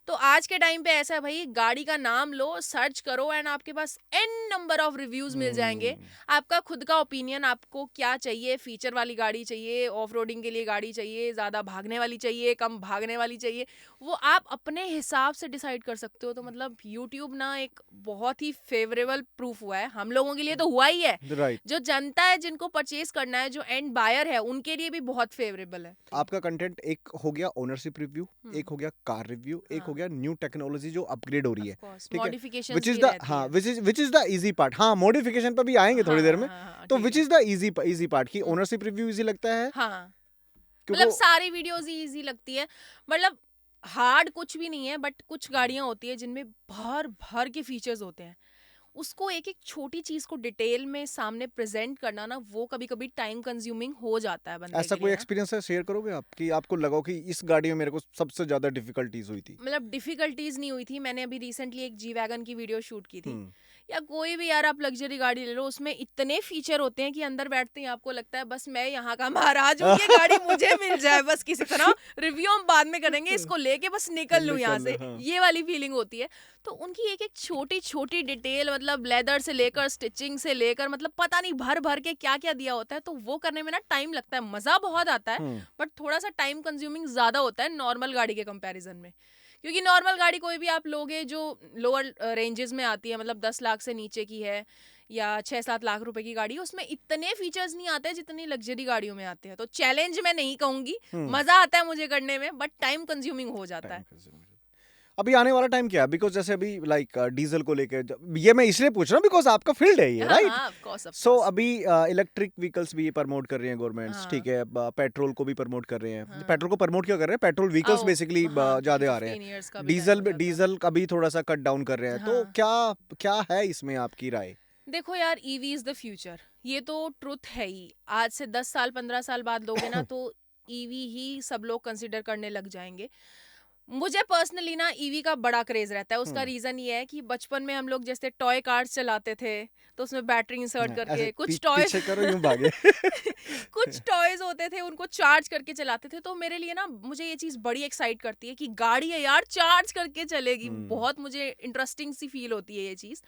S1: तो आज के टाइम पे ऐसा है भाई, गाड़ी का नाम लो, सर्च करो एंड आपके पास एन नंबर ऑफ रिव्यूज मिल जाएंगे।
S2: हम्म।
S1: आपका खुद का ओपिनियन, आपको क्या चाहिए, फीचर वाली गाड़ी चाहिए, ऑफ रोडिंग के लिए गाड़ी चाहिए, ज़्यादा भागने वाली चाहिए, कम भागने वाली चाहिए, वो आप अपने हिसाब से डिसाइड कर सकते हो। तो मतलब यूट्यूब ना एक बहुत ही फेवरेबल प्रूफ हुआ है, हम लोगों के लिए तो हुआ ही है,
S2: राइट।
S1: जो जनता है जिनको परचेज करना है, जो एंड बायर है, उनके लिए भी बहुत फेवरेबल है।
S2: आपका कंटेंट एक हो गया ओनरशिप रिव्यू,
S1: हम्म।
S2: एक हो गया कार रिव्यू, एक हो हो गया न्यू टेक्नोलॉजी जो अपग्रेड हो रही है,
S1: ऑफ कोर्स
S2: ठीक है,
S1: मॉडिफिकेशंस
S2: विच इज
S1: भी
S2: द
S1: रहती
S2: हाँ
S1: है।
S2: Which is the easy part, हाँ मॉडिफिकेशन पर भी आएंगे थोड़ी देर में।
S1: हाँ,
S2: तो
S1: ठीक
S2: विच
S1: है।
S2: इज द इजी पार्ट की
S1: हम्म,
S2: ओनरशिप रिव्यू इजी लगता है
S1: हाँ,
S2: क्योंकि
S1: मतलब सारी वीडियोस ही इजी लगती है। मतलब हार्ड कुछ भी नहीं है, बट कुछ गाड़ियां होती है जिनमें भर भर के फीचर्स होते हैं। उसको एक एक छोटी चीज को डिटेल में सामने प्रेजेंट करना ना, वो कभी कभी टाइम कंज्यूमिंग हो जाता है बंदे
S2: ऐसा
S1: के
S2: कोई
S1: लिए ना।
S2: एक्सपीरियंस है शेयर करोगे आप कि आपको लगा हो कि इस गाड़ी में मेरे को सबसे ज्यादा डिफिकल्टीज हुई थी?
S1: मतलब डिफिकल्टीज नहीं हुई थी। मैंने अभी रिसेंटली एक जी वैगन की वीडियो शूट की थी,
S2: हम्म
S1: या कोई भी यार आप लग्जरी गाड़ी ले लो, उसमें इतने फीचर होते हैं कि अंदर बैठते ही आपको लगता है बस मैं यहाँ का महाराज हूँ, ये गाड़ी मुझे मिल जाए बस किसी तरह। रिव्यू हम बाद में करेंगे, इसको लेके बस निकल लूँ यहाँ
S2: निकल
S1: से,
S2: हाँ
S1: ये वाली फीलिंग होती है। तो उनकी एक एक छोटी छोटी डिटेल, मतलब लेदर से लेकर स्टिचिंग से लेकर, मतलब पता नहीं भर भर के क्या क्या दिया होता है। तो वो करने में ना टाइम लगता है, मजा बहुत आता है,
S2: हम्म
S1: बट थोड़ा सा टाइम कंज्यूमिंग ज्यादा होता है नॉर्मल गाड़ी के कंपैरिजन में। क्योंकि नॉर्मल गाड़ी कोई भी आप लोगे जो लोअर रेंजेस में आती है, मतलब 10 लाख से नीचे की है या 6-7 लाख रुपए की गाड़ी, उसमें इतने फीचर्स नहीं आते जितनी लग्जरी गाड़ियों में आते हैं। तो चैलेंज मैं नहीं कहूंगी,
S2: हम्म
S1: मजा आता है मुझे करने में, बट टाइम कंज्यूमिंग हो जाता
S2: टाइम
S1: है।
S2: कंज्यूम। अभी आने वाला टाइम क्या है, बिकॉज जैसे अभी लाइक डीजल को लेके ये मैं इसलिए पूछ रहा हूँ बिकॉज आपका फील्ड है ये,
S1: हाँ
S2: राइट?
S1: हाँ, of course of
S2: so
S1: course.
S2: अभी इलेक्ट्रिक व्हीकल्स भी प्रमोट कर रही हैं गवर्नमेंट्स,
S1: हाँ
S2: ठीक है, पेट्रोल को भी प्रमोट कर रहे हैं।
S1: हाँ।
S2: पेट्रोल को प्रमोट क्यों कर रहे हैं? पेट्रोल व्हीकल्स
S1: आओ,
S2: बेसिकली
S1: हाँ, क्योंकि
S2: ज्यादा आ रहे
S1: 15
S2: हैं।
S1: इयर्स का भी टाइम हो जाता है।
S2: डीजल का भी थोड़ा सा कट डाउन कर रहे हैं, तो
S1: हाँ,
S2: क्या क्या है इसमें आपकी राय?
S1: देखो यार, ईवी इज द फ्यूचर, ये तो ट्रुथ है ही। आज से 10 साल 15 साल बाद लोगे ना, तो ईवी ही सब लोग कंसिडर करने लग जाएंगे। मुझे पर्सनली ना ईवी का बड़ा क्रेज रहता है। उसका
S2: हम्म
S1: रीजन ये है कि बचपन में हम लोग जैसे टॉय कार्स चलाते थे, तो उसमें बैटरी इंसर्ट
S2: ऐसे
S1: करके कुछ टॉयज
S2: पीछे करो यूं भागे।
S1: कुछ टॉयज होते थे, उनको चार्ज करके चलाते थे। तो मेरे लिए ना, मुझे ये चीज बड़ी एक्साइट करती है कि गाड़ी है यार, चार्ज करके चलेगी।
S2: हम्म
S1: बहुत मुझे इंटरेस्टिंग सी फील होती है ये चीज।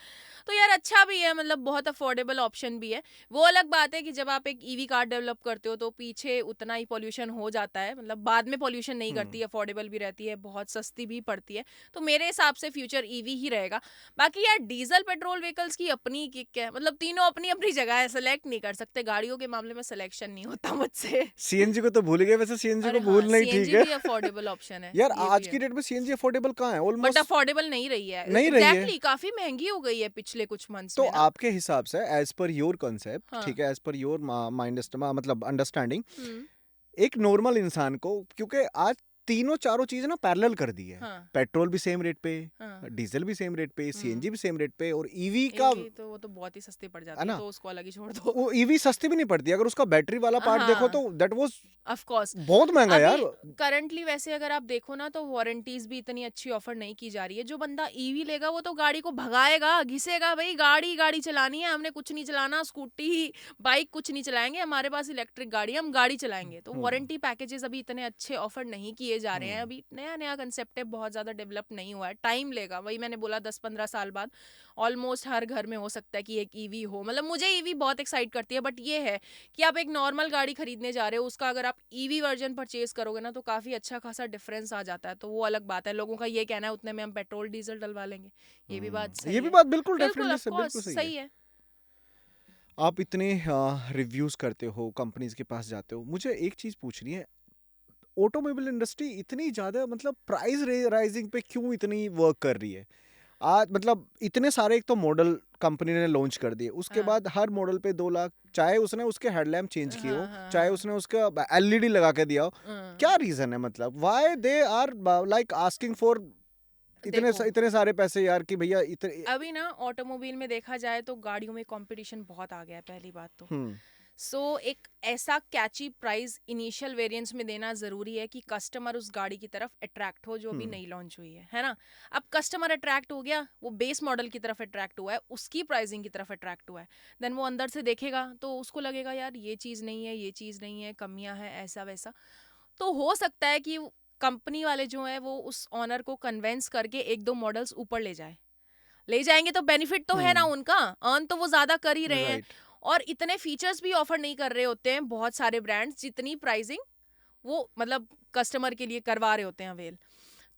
S1: तो यार अच्छा भी है, मतलब बहुत अफोर्डेबल ऑप्शन भी है। वो अलग बात है कि जब आप एक ईवी कार डेवलप करते हो तो पीछे उतना ही पॉल्यूशन हो जाता है, मतलब बाद में पॉल्यूशन नहीं करती, अफोर्डेबल भी रहती है, बहुत सस्ती भी पड़ती है। तो मेरे हिसाब से फ्यूचर ईवी ही रहेगा। बाकी यार डीजल पेट्रोल व्हीकल्स की अपनी किक है, मतलब तीनों अपनी अपनी जगह है, सेलेक्ट नहीं कर सकते। गाड़ियों के मामले में सिलेक्शन नहीं होता मुझसे।
S2: सीएनजी को तो भूल गए, वैसे सीएनजी को
S1: अरे हाँ,
S2: भूलना ही ठीक
S1: सीएनजी
S2: है।
S1: भी अफोर्डेबल ऑप्शन है,
S2: यार
S1: ये भी
S2: आज की
S1: है,
S2: डेट में सीएनजी अफोर्डेबल कहाँ है?
S1: बट
S2: ऑलमोस्ट
S1: अफोर्डेबल नहीं रही है।
S2: नहीं रही है।
S1: एग्जैक्टली, काफी महंगी हो गई है पिछले कुछ मंथ्स
S2: तो
S1: में ना।
S2: आपके हिसाब से एज पर योर कॉन्सेप्ट,
S1: हाँ।
S2: ठीक है, एज पर योर माइंड मतलब अंडरस्टैंडिंग,
S1: हम्म।
S2: एक नॉर्मल इंसान को, क्योंकि आज तीनों चारों चीजें ना पैरेलल कर दी है,
S1: हाँ
S2: पेट्रोल भी सेम रेट पे,
S1: हाँ।
S2: डीजल भी सेम रेट पे,
S1: हम्म।
S2: सीएनजी भी सेम रेट पे, और ईवी का,
S1: ईवी तो वो तो बहुत ही सस्ती पड़
S2: है
S1: जाती है,
S2: ना,
S1: तो उसको अलग ही छोड़ दो।
S2: वो ईवी सस्ती भी नहीं पड़ती। अगर उसका बैटरी वाला पार्ट देखो
S1: हाँ,
S2: तो दैट वाज
S1: ऑफ कोर्स।
S2: बहुत महंगा
S1: अभी
S2: यार।
S1: करंटली वैसे अगर आप देखो ना, तो वारंटीज भी इतनी अच्छी ऑफर नहीं की जा रही है। जो बंदा ईवी लेगा वो तो गाड़ी को भगाएगा, घिसेगा, भाई गाड़ी गाड़ी चलानी है, हमने कुछ नहीं चलाना, स्कूटी बाइक कुछ नहीं चलाएंगे, हमारे पास इलेक्ट्रिक गाड़ी है, हम गाड़ी चलाएंगे। तो वारंटी पैकेजेस अभी इतने अच्छे ऑफर नहीं किए जा रहे हैं। अभी नया नया कंसेप्ट है, बहुत ज्यादा डेवलप नहीं हुआ है, टाइम लेगा। वही मैंने बोला, 10-15 साल बाद ऑलमोस्ट हर घर में हो सकता है कि एक ईवी हो। मतलब मुझे ईवी बहुत एक्साइट करती है, बट ये है कि आप एक नॉर्मल गाड़ी खरीदने जा रहे हो, उसका अगर आप ईवी वर्जन परचेज करोगे ना, तो काफी अच्छा खासा डिफरेंस आ जाता है। तो वो अलग बात है। लोगों का ये कहना है उतने में हम पेट्रोल डीजल डलवा लेंगे, ये भी बात सही
S2: ये भी
S1: है।
S2: बात बिल्कुल
S1: बिल्कुल,
S2: डेफिनेटली
S1: ऑफ
S2: से बिल्कुल
S1: कोर्स
S2: सही
S1: सही
S2: है।
S1: है।
S2: आप इतने रिव्यूज करते हो, कंपनीज के पास जाते हो, मुझे एक चीज पूछनी है, ऑटोमोबाइल इंडस्ट्री इतनी ज्यादा मतलब प्राइस राइजिंग पे क्यों इतनी वर्क कर रही है? आज मतलब इतने सारे एक तो मॉडल कंपनी ने लॉन्च कर दिए, उसके
S1: हाँ
S2: बाद हर मॉडल पे 2 लाख, चाहे उसने उसके हेडलैम्प चेंज किए हो,
S1: हाँ हाँ
S2: चाहे
S1: हाँ
S2: उसने उसका एलईडी लगा के दिया हो,
S1: हाँ।
S2: क्या रीजन है? मतलब why they are like asking for
S1: देखो,
S2: इतने सारे पैसे यार, कि भैया इतने।
S1: अभी ना ऑटोमोबाइल में देखा जाए तो गाड़ियों में कंपटीशन बहुत आ गया है, पहली बात तो।
S2: हम्म
S1: सो एक ऐसा कैची प्राइस इनिशियल वेरिएंट्स में देना जरूरी है कि कस्टमर उस गाड़ी की तरफ अट्रैक्ट हो, जो अभी नई लॉन्च हुई है ना। अब कस्टमर अट्रैक्ट हो गया, वो बेस मॉडल की तरफ अट्रैक्ट हुआ है, उसकी प्राइसिंग की तरफ अट्रैक्ट हुआ है, देन वो अंदर से देखेगा तो उसको लगेगा यार ये चीज़ नहीं है, ये चीज़ नहीं है, कमियां हैं, ऐसा वैसा। तो हो सकता है कि कंपनी वाले जो है वो उस ऑनर को कन्वेंस करके एक दो मॉडल्स ऊपर ले जाएंगे, तो बेनिफिट तो है ना उनका, अर्न तो वो ज्यादा कर ही रहे हैं।
S2: राइट।
S1: और इतने फीचर्स भी ऑफर नहीं कर रहे होते हैं बहुत सारे ब्रांड्स, जितनी प्राइसिंग वो मतलब कस्टमर के लिए करवा रहे होते हैं अवेल।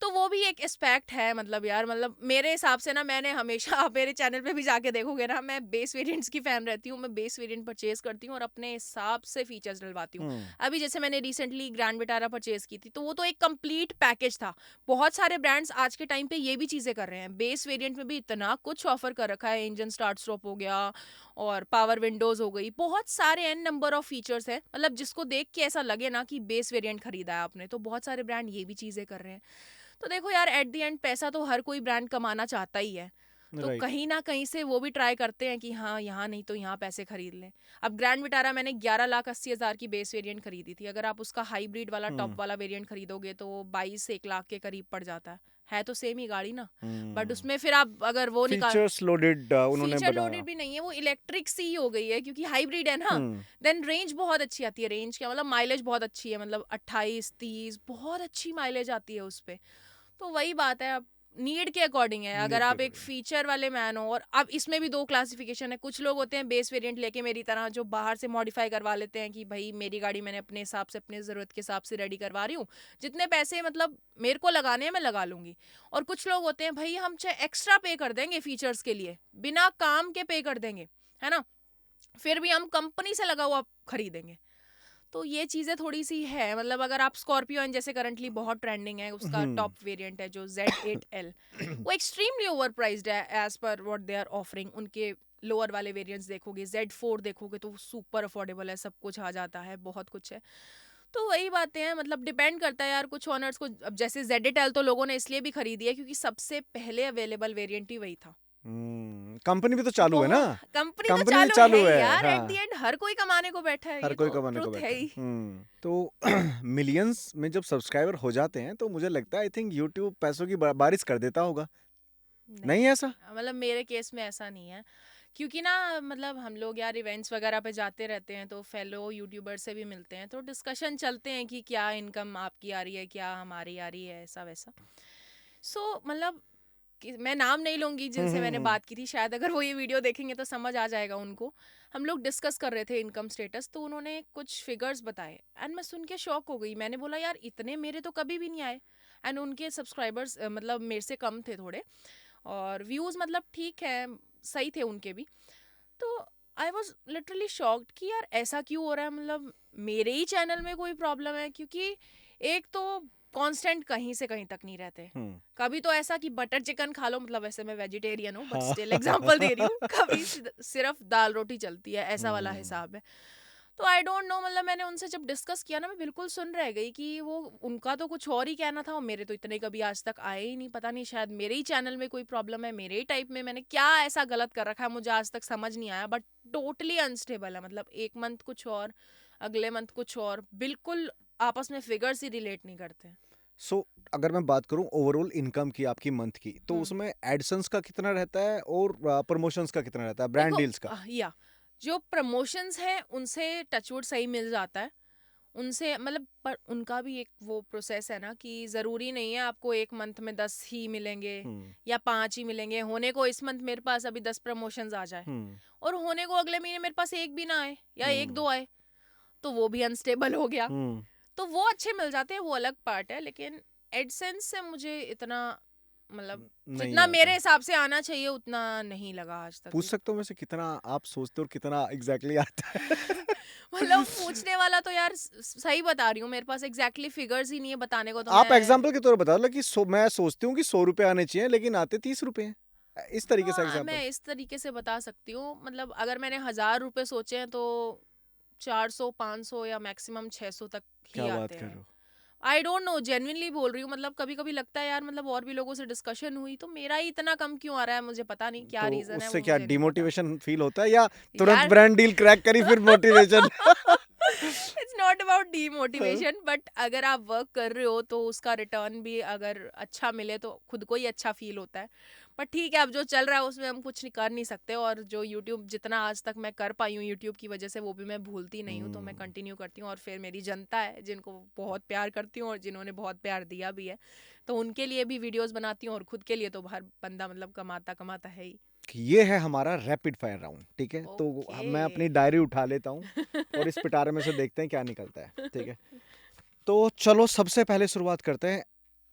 S1: तो वो भी एक एस्पेक्ट है, मतलब यार, मतलब मेरे हिसाब से ना, मैंने हमेशा आप मेरे चैनल पे भी जाके देखोगे ना, मैं बेस वेरिएंट्स की फ़ैन रहती हूँ। मैं बेस वेरिएंट परचेज़ करती हूँ और अपने हिसाब से फीचर्स डलवाती हूँ।
S2: हम्म।
S1: अभी जैसे मैंने रिसेंटली ग्रैंड विटारा परचेज़ की थी, तो वो तो एक कंप्लीट पैकेज था। बहुत सारे ब्रांड्स आज के टाइम पे ये भी चीज़ें कर रहे हैं। बेस वेरिएंट में भी इतना कुछ ऑफ़र कर रखा है, इंजन स्टार्ट स्टॉप हो गया और पावर विंडोज़ हो गई, बहुत सारे एन नंबर ऑफ फीचर्स हैं, मतलब जिसको देख के ऐसा लगे ना कि बेस वेरिएंट खरीदा है आपने, तो बहुत सारे ब्रांड ये भी चीज़ें कर रहे हैं। तो देखो यार, एट द एंड पैसा तो हर कोई ब्रांड कमाना चाहता ही है, तो
S2: राइट।
S1: कहीं ना कहीं से वो भी ट्राई करते हैं कि हाँ, यहाँ नहीं तो यहाँ पैसे खरीद लें। अब ग्रैंड विटारा मैंने 11,80,000 की बेस वेरिएंट खरीदी थी। अगर आप उसका हाइब्रिड वाला टॉप
S2: हम्म।
S1: वाला वेरिएंट खरीदोगे तो 22 से 1 लाख के करीब पड़ जाता है तो सेम ही गाड़ी ना। बट
S2: हम्म।
S1: उसमें फिर आप अगर वो निकाल,
S2: फीचर्स लोडेड उन्होंने
S1: फीचर
S2: बनाया।
S1: लोडेड भी नहीं है, वो इलेक्ट्रिक सी हो गई है क्योंकि हाइब्रिड है ना।
S2: हम्म।
S1: देन रेंज बहुत अच्छी आती है, रेंज क्या मतलब, माइलेज बहुत अच्छी है, मतलब 28-30 बहुत अच्छी माइलेज आती है उस पे। तो वही बात है, अब नीड के अकॉर्डिंग है। अगर
S2: नीड के
S1: आप एक
S2: अकॉर्डिंग।
S1: फीचर वाले मैन हो, और अब इसमें भी दो क्लासिफिकेशन है। कुछ लोग होते हैं बेस वेरिएंट लेके मेरी तरह, जो बाहर से मॉडिफाई करवा लेते हैं कि भाई मेरी गाड़ी मैंने अपने हिसाब से, अपने ज़रूरत के हिसाब से रेडी करवा रही हूँ, जितने पैसे मतलब मेरे को लगाने हैं मैं लगा लूँगी। और कुछ लोग होते हैं भाई, हम चाहे एक्स्ट्रा पे कर देंगे फीचर्स के लिए, बिना काम के पे कर देंगे, है ना, फिर भी हम कंपनी से लगा हुआ खरीदेंगे। तो ये चीज़ें थोड़ी सी है, मतलब अगर आप स्कॉर्पियो जैसे करंटली बहुत ट्रेंडिंग है, उसका
S2: हम्म।
S1: टॉप वेरिएंट है जो Z8L, वो एक्सट्रीमली ओवर प्राइस्ड है एज पर व्हाट दे आर ऑफरिंग। उनके लोअर वाले वेरिएंट्स देखोगे, Z4 देखोगे तो सुपर अफोर्डेबल है, सब कुछ आ जाता है, बहुत कुछ है। तो वही बातें हैं, मतलब डिपेंड करता है यार, कुछ ऑनर्स को। अब जैसे Z8L तो लोगों ने इसलिए भी खरीदी है क्योंकि सबसे पहले अवेलेबल वेरिएंट ही वही था।
S2: कंपनी भी तो चालू है ना।
S1: बहुत कंपनी तो
S2: कंपनी भी
S1: चालू है
S2: चालू
S1: ही
S2: है,
S1: यार, एट द
S2: हाँ।
S1: एंड हर कोई कमाने को बैठा है,
S2: हर
S1: ये
S2: कोई
S1: तो
S2: कमाने को
S1: ट्रुथ है
S2: बैठा है।
S1: ही।
S2: तो मिलियंस में जब सब्सक्राइबर हो जाते हैं तो मुझे लगता है आई थिंक यूट्यूब पैसों की बारिश कर देता होगा।
S1: नहीं,
S2: नहीं ऐसा?
S1: मतलब मेरे केस में ऐसा नहीं है, क्योंकि ना मतलब हम लोग यार इवेंट्स वगैरह पे जाते रहते हैं, तो फेलो यूट्यूबर से भी मिलते हैं, तो डिस्कशन चलते हैं कि क्या इनकम आपकी आ रही है, क्या हमारी आ रही है, ऐसा वैसा। मतलब मैं नाम नहीं लूंगी जिनसे मैंने
S2: हम्म।
S1: बात की थी, शायद अगर वो ये वीडियो देखेंगे तो समझ आ जाएगा उनको। हम लोग डिस्कस कर रहे थे इनकम स्टेटस, तो उन्होंने कुछ फिगर्स बताए एंड मैं सुन के शॉक हो गई। मैंने बोला यार, इतने मेरे तो कभी भी नहीं आए। एंड उनके सब्सक्राइबर्स मतलब मेरे से कम थे थोड़े, और व्यूज़ मतलब ठीक है, सही थे उनके भी। तो आई वॉज लिटरली शॉक्ड कि यार ऐसा क्यों हो रहा है, मतलब मेरे ही चैनल में कोई प्रॉब्लम है? क्योंकि एक तो कांस्टेंट कहीं से कहीं तक नहीं रहते।
S2: हम्म।
S1: कभी तो ऐसा कि बटर चिकन खा लो, मतलब वैसे मैं वेजिटेरियन हूँ बट
S2: हाँ।
S1: स्टिल एग्जांपल दे रही हूँ, कभी सिर्फ दाल रोटी चलती है, ऐसा वाला
S2: हम्म।
S1: हिसाब है। तो आई डोंट नो, मतलब मैंने उनसे जब डिस्कस किया ना, मैं बिल्कुल सुन रह गई कि वो, उनका तो कुछ और ही कहना था और मेरे तो इतने कभी आज तक आए ही नहीं। पता नहीं, शायद मेरे ही चैनल में कोई प्रॉब्लम है, मेरे ही टाइप में मैंने क्या ऐसा गलत कर रखा है, मुझे आज तक समझ नहीं आया। बट टोटली अनस्टेबल है, मतलब एक मंथ कुछ और, अगले मंथ कुछ और, बिल्कुल आपस में फिगर्स ही रिलेट नहीं करते।
S2: सो अगर मैं बात करूं ओवरऑल इनकम की आपकी मंथ की, तो
S1: हम्म
S2: उसमें एडसेंस का कितना रहता है और प्रमोशंस का कितना रहता है, ब्रांड
S1: देखो,
S2: डील्स का?
S1: या जो प्रमोशंस हैं उनसे टचवुड सही मिल जाता है, उनसे मतलब, पर उनका भी एक वो प्रोसेस है ना कि ज़रूरी नहीं है आपको एक मंथ में 10 ही मिलेंगे
S2: हम्म।
S1: या 5 ही मिलेंगे। होने को इस मंथ मेरे पास अभी 10 प्रमोशंस आ जाए
S2: हम्म।
S1: और होने को अगले महीने मेरे पास एक भी ना आए या एक
S2: हम्म।
S1: दो आए, तो वो भी अनस्टेबल हो गया।
S2: हम्म।
S1: तो वो अच्छे मिल जाते हैं, वो अलग पार्ट है। लेकिन एडसेंस से मुझे इतना, मतलब
S2: नहीं
S1: जितना मेरे
S2: आता।
S1: हिसाब से आना चाहिए उतना नहीं लगा आज तक
S2: पूछ
S1: भी।
S2: सकता हूँ वैसे कितना आप सोचते हो और कितना एग्जैक्टली आता है?
S1: मतलब पूछने वाला तो यार सही बता रही हूँ, मेरे पास एग्जैक्टली फिगर्स ही नहीं है बताने को, तो
S2: आप
S1: मैं,
S2: एग्जाम्पल के तौर पर बता दो कि मैं सोचती हूँ कि 100 रुपए आने चाहिए लेकिन आते 30 रुपए हैं, इस तरीके से
S1: हाँ
S2: एग्जाम्पल।
S1: मैं इस तरीके से बता सकती हूँ। मतलब अगर मैंने 1,000 रुपए सोचे हैं तो 400-500 या मैक्सिमम 600 तक ही
S2: क्या बात
S1: आते
S2: कर
S1: हैं।
S2: रहे हो?
S1: आई डोंट नो, जेन्युइनली बोल रही हूँ। मतलब कभी कभी लगता है यार, मतलब और भी लोगों से डिस्कशन हुई तो मेरा ही इतना कम क्यों आ रहा है, मुझे पता नहीं क्या
S2: तो
S1: रीजन है,
S2: उससे
S1: वो
S2: क्या
S1: मुझे नहीं पता
S2: डिमोटिवेशन फील होता है या तुरंत
S1: यार।
S2: ब्रांड डील क्रैक करी फिर motivation?
S1: It's not about demotivation, but अगर आप वर्क कर रहे हो तो उसका रिटर्न भी अगर अच्छा मिले तो खुद को ही अच्छा फील होता है। बट ठीक है, अब जो चल रहा है उसमें हम कुछ नहीं कर नहीं सकते। और जो यूट्यूब जितना आज तक मैं कर पाई हूँ यूट्यूब की वजह से, वो भी मैं भूलती नहीं हूँ, तो मैं कंटिन्यू करती हूँ। और फिर मेरी जनता है जिनको बहुत प्यार करती हूँ और जिन्होंने बहुत प्यार दिया भी है, तो उनके लिए भी वीडियोस बनाती हूँ, और खुद के लिए तो हर बंदा मतलब कमाता कमाता है ही।
S2: ये है हमारा रैपिड फायर राउंड, ठीक है? तो मैं अपनी
S1: ओके।
S2: डायरी उठा लेता हूँ और इस पिटारे में से देखते हैं क्या निकलता है, ठीक है? तो चलो सबसे पहले शुरुआत करते हैं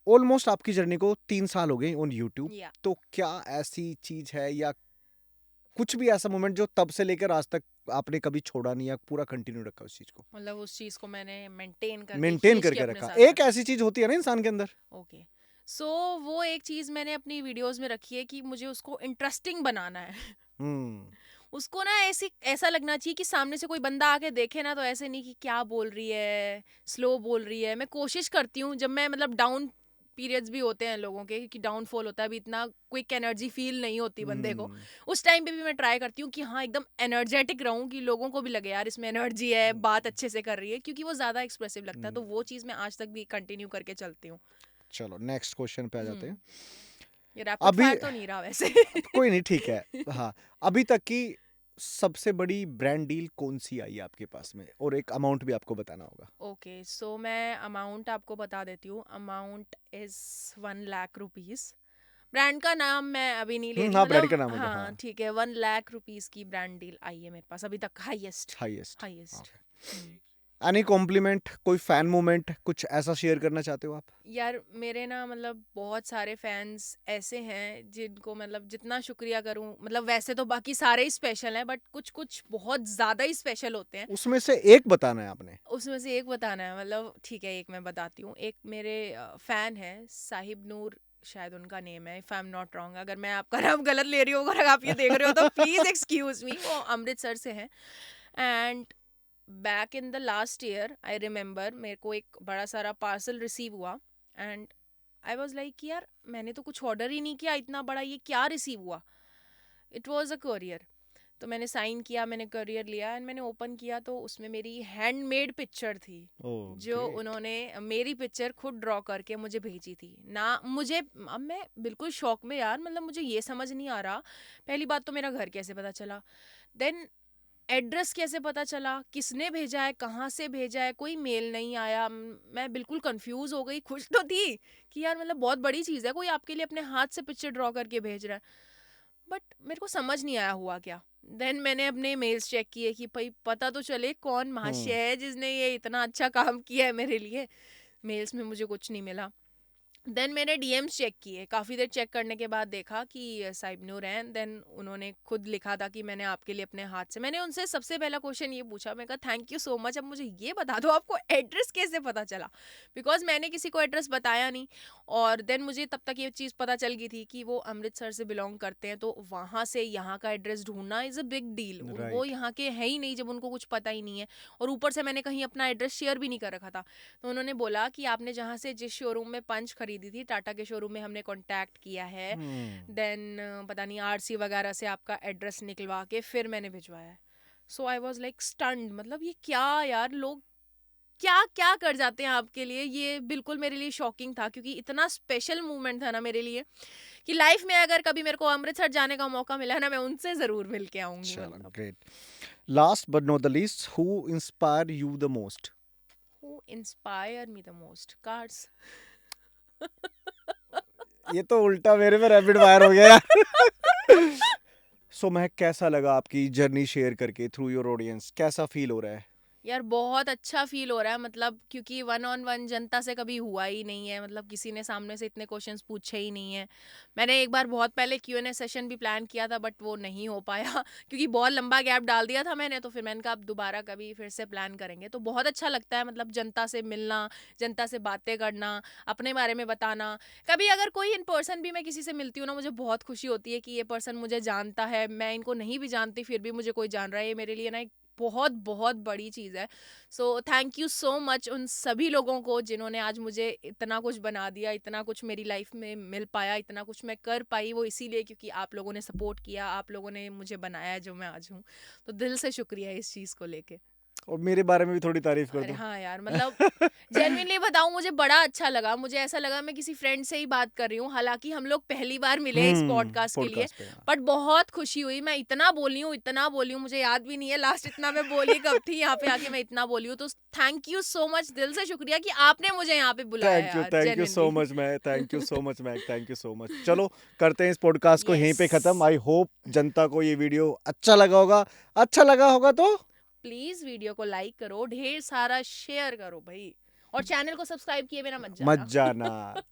S2: ऑलमोस्ट आपकी जर्नी को 3 साल हो गए ऑन यूट्यूब,
S1: या
S2: तो क्या ऐसी चीज है या कुछ भी ऐसा मोमेंट जो तब से लेकर आज तक आपने कभी छोड़ा नहीं या पूरा कंटिन्यू रखा उस चीज को,
S1: मतलब उस चीज को मैंने मेंटेन करके
S2: मेंटेन
S1: खींच के
S2: करके
S1: अपने
S2: रखा?
S1: साथ
S2: एक
S1: रखा।
S2: ऐसी चीज होती है ना इंसान के अंदर।
S1: ओके, सो वो एक चीज मैंने अपनी वीडियोस में रखी है कि मुझे उसको इंटरेस्टिंग बनाना है।
S2: हम्म।
S1: उसको ना ऐसी ऐसा लगना चाहिए कि सामने से कोई बंदा आके देखे ना, तो ऐसे नहीं कि क्या बोल रही है, स्लो बोल रही है। मैं कोशिश करती हूँ जब मैं मतलब डाउन पीरियड्स भी होते हैं लोगों के, क्योंकि डाउनफॉल होता है, अभी इतना क्विक एनर्जी फील नहीं होती बंदे को। उस टाइम पे भी मैं ट्राई करती हूँ कि हाँ एकदम एनर्जेटिक रहूँ, कि लोगों को भी लगे यार इसमें एनर्जी है, बात अच्छे से कर रही है, क्योंकि वो ज़्यादा एक्सप्रेसिव लगता है। तो वो चीज़ मैं आज तक भी कंटिन्यू करके चलती हूँ।
S2: चलो नेक्स्ट क्वेश्चन पे आ जाते हैं।
S1: ये रैपिड
S2: अभी
S1: फायर तो नहीं रहा वैसे।
S2: कोई नहीं, ठीक है। हाँ, अभी तक की सबसे बड़ी ब्रांड डील कौन सी आई है आपके पास में, और एक अमाउंट भी आपको बताना होगा।
S1: ओके, सो मैं अमाउंट आपको बता देती हूँ। Amount is 1 lakh rupees. Brand का नाम मैं अभी नहीं ले रही,
S2: हाँ, ब्रांड का
S1: मतलब
S2: नाम होगा,
S1: हाँ
S2: हाँ।
S1: ठीक है, 1 लाख रुपीज़ की ब्रांड डील आई है मेरे पास अभी तक, highest.
S2: Highest.
S1: Highest.
S2: Any compliment, कोई फैन मोमेंट, कुछ ऐसा शेयर करना चाहते हो आप?
S1: यार मेरे ना मतलब बहुत सारे फैंस ऐसे हैं जिनको मतलब जितना शुक्रिया करूं, मतलब वैसे तो बाकी सारे ही स्पेशल हैं, बट कुछ कुछ बहुत ज़्यादा ही स्पेशल होते हैं।
S2: उसमें से एक बताना है आपने।
S1: उसमें से एक बताना है, मतलब ठीक है एक मैं बताती हूँ। एक मेरे फ़ैन है साहिब नूर, शायद उनका नेम है, if I am not wrong. अगर मैं आपका नाम गलत ले रही हूँ, अगर आप ये देख रहे हो तो प्लीज़ एक्सक्यूज़ मी। वो अमृतसर से हैं। And back in the last year I remember, मेरे को एक बड़ा सारा पार्सल रिसीव हुआ। एंड आई वॉज लाइक कि यार मैंने तो कुछ ऑर्डर ही नहीं किया, इतना बड़ा ये क्या रिसीव हुआ। It was a courier. तो मैंने साइन किया, मैंने करियर लिया, एंड मैंने ओपन किया तो उसमें मेरी हैंडमेड पिक्चर थी,
S2: ओह
S1: जो
S2: ग्रेट।
S1: उन्होंने मेरी पिक्चर खुद ड्रॉ करके मुझे भेजी थी ना। मुझे अब मैं बिल्कुल शॉक में यार, मतलब मुझे ये समझ नहीं आ रहा, पहली बात तो मेरा घर कैसे पता चला, देन एड्रेस कैसे पता चला, किसने भेजा है, कहाँ से भेजा है, कोई मेल नहीं आया। मैं बिल्कुल कंफ्यूज हो गई। खुश तो थी कि यार मतलब बहुत बड़ी चीज़ है, कोई आपके लिए अपने हाथ से पिक्चर ड्रॉ करके भेज रहा है, बट मेरे को समझ नहीं आया हुआ क्या। देन मैंने अपने मेल्स चेक किए कि भाई पता तो चले कौन महाशय है जिसने ये इतना अच्छा काम किया है मेरे लिए। मेल्स में मुझे कुछ नहीं मिला। देन मैंने डीएम्स चेक किए, काफ़ी देर चेक करने के बाद देखा कि साहिब नूर हैं। देन उन्होंने खुद लिखा था कि मैंने आपके लिए अपने हाथ से। मैंने उनसे सबसे पहला क्वेश्चन ये पूछा, मैं कहा थैंक यू सो मच, अब मुझे ये बता दो आपको एड्रेस कैसे पता चला, बिकॉज मैंने किसी को एड्रेस बताया नहीं। और देन मुझे तब तक ये चीज़ पता चल गई थी कि वो अमृतसर से बिलोंग करते हैं, तो वहाँ से यहाँ का एड्रेस ढूंढना इज़ अ बिग डील। वो
S2: राइट।
S1: यहाँ के है ही नहीं जब उनको कुछ पता ही नहीं है, और ऊपर से मैंने कहीं अपना एड्रेस शेयर भी नहीं कर रखा था। तो उन्होंने बोला कि आपने जहाँ से जिस शोरूम में पंच खरीदी थी, टाटा के शोरूम में हमने कांटेक्ट किया है। देन पता नहीं आरसी वगैरह से आपका एड्रेस निकलवा के फिर मैंने भिजवाया। सो आई वाज लाइक स्टन्ड, मतलब ये क्या यार, लोग क्या क्या कर जाते हैं आपके लिए। ये बिल्कुल मेरे लिए शॉकिंग था, क्योंकि इतना स्पेशल मोमेंट था ना मेरे लिए, कि लाइफ में अगर कभी मेरे को अमृतसर जाने का मौका मिला है ना, मैं उनसे ज़रूर मिल के आऊँगी।
S2: चलो
S1: मतलब
S2: great. Last but not the least, who inspire you the most?
S1: Who inspire me the most? Cars.
S2: ये तो उल्टा मेरे पे रैपिड फायर हो गया यार। सो महक, कैसा लगा आपकी जर्नी शेयर करके थ्रू योर ऑडियंस? कैसा फील हो रहा है?
S1: यार बहुत अच्छा फील हो रहा है, मतलब क्योंकि 1-on-1 जनता से कभी हुआ ही नहीं है, मतलब किसी ने सामने से इतने क्वेश्चंस पूछे ही नहीं है। मैंने एक बार बहुत पहले Q&A सेशन भी प्लान किया था, बट वो नहीं हो पाया क्योंकि बहुत लंबा गैप डाल दिया था मैंने। तो फिर मैंने कहा अब दोबारा कभी फिर से प्लान करेंगे। तो बहुत अच्छा लगता है, मतलब जनता से मिलना, जनता से बातें करना, अपने बारे में बताना। कभी अगर कोई इन पर्सन भी मैं किसी से मिलती हूँ ना, मुझे बहुत खुशी होती है कि ये पर्सन मुझे जानता है, मैं इनको नहीं भी जानती फिर भी मुझे कोई जान रहा है। ये मेरे लिए ना एक बहुत बहुत बड़ी चीज़ है। So thank you so much उन सभी लोगों को जिन्होंने आज मुझे इतना कुछ बना दिया, इतना कुछ मेरी लाइफ में मिल पाया, इतना कुछ मैं कर पाई। वो इसीलिए क्योंकि आप लोगों ने सपोर्ट किया, आप लोगों ने मुझे बनाया जो मैं आज हूँ। तो दिल से शुक्रिया इस चीज़ को लेके।
S2: और मेरे बारे में भी थोड़ी तारीफ कर
S1: अरे
S2: दो।
S1: हाँ यार, मतलब जेन्युइनली बताऊं, मुझे बड़ा अच्छा लगा। मुझे ऐसा लगा मैं किसी फ्रेंड से ही बात कर रही हूँ, हालांकि हम लोग पहली बार मिले इस पॉडकास्ट के लिए।
S2: पॉडकास्ट पे, हाँ।
S1: बट बहुत खुशी हुई। मैं इतना बोली हूँ, इतना बोली हूँ, मुझे याद भी नहीं है लास्ट इतना मैं बोली कब थी। यहाँ पे आके मैं इतना बोली हूँ, तो थैंक यू सो मच, दिल से शुक्रिया कि आपने मुझे यहाँ पे बुलाया यार,
S2: thank you so
S1: genuinely.
S2: Much Mac, thank you so much Mac, thank you so much. चलो करते हैं इस पॉडकास्ट को यहीं पे खत्म।
S1: यस,
S2: आई होप जनता को ये वीडियो अच्छा लगा होगा। अच्छा लगा होगा तो
S1: प्लीज वीडियो को लाइक करो, ढेर सारा शेयर करो भाई, और चैनल को सब्सक्राइब किए बिना मत
S2: मत
S1: जाना।
S2: जाना।